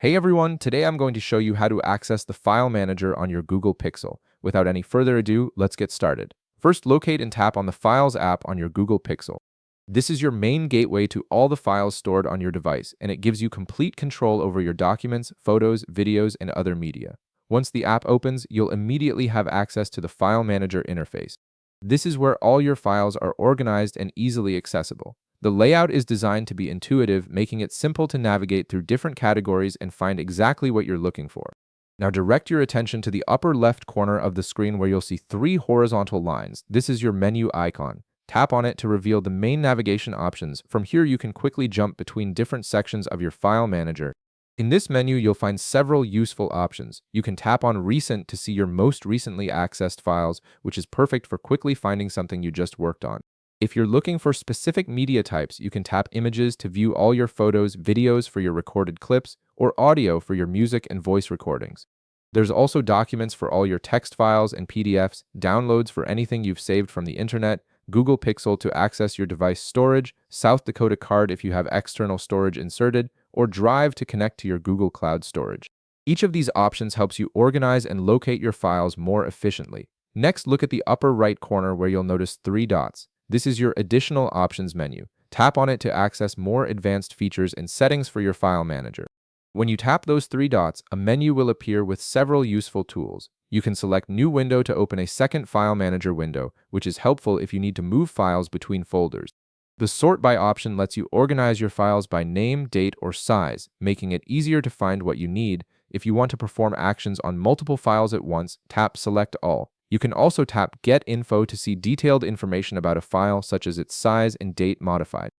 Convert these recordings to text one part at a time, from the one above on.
Hey everyone, today I'm going to show you how to access the File Manager on your Google Pixel. Without any further ado, let's get started. First, locate and tap on the Files app on your Google Pixel. This is your main gateway to all the files stored on your device, and it gives you complete control over your documents, photos, videos, and other media. Once the app opens, you'll immediately have access to the File Manager interface. This is where all your files are organized and easily accessible. The layout is designed to be intuitive, making it simple to navigate through different categories and find exactly what you're looking for. Now direct your attention to the upper left corner of the screen where you'll see three horizontal lines. This is your menu icon. Tap on it to reveal the main navigation options. From here, you can quickly jump between different sections of your file manager. In this menu, you'll find several useful options. You can tap on Recent to see your most recently accessed files, which is perfect for quickly finding something you just worked on. If you're looking for specific media types, you can tap Images to view all your photos, videos for your recorded clips, or audio for your music and voice recordings. There's also Documents for all your text files and PDFs, Downloads for anything you've saved from the internet, Google Pixel to access your device storage, South Dakota Card if you have external storage inserted, or Drive to connect to your Google Cloud storage. Each of these options helps you organize and locate your files more efficiently. Next, look at the upper right corner where you'll notice three dots. This is your Additional Options menu. Tap on it to access more advanced features and settings for your file manager. When you tap those three dots, a menu will appear with several useful tools. You can select New Window to open a second file manager window, which is helpful if you need to move files between folders. The Sort By option lets you organize your files by name, date, or size, making it easier to find what you need. If you want to perform actions on multiple files at once, tap Select All. You can also tap Get Info to see detailed information about a file, such as its size and date modified.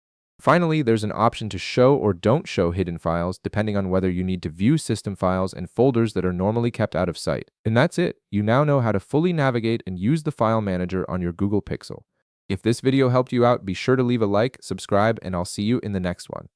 Finally, there's an option to show or don't show hidden files, depending on whether you need to view system files and folders that are normally kept out of sight. And that's it. You now know how to fully navigate and use the file manager on your Google Pixel. If this video helped you out, be sure to leave a like, subscribe, and I'll see you in the next one.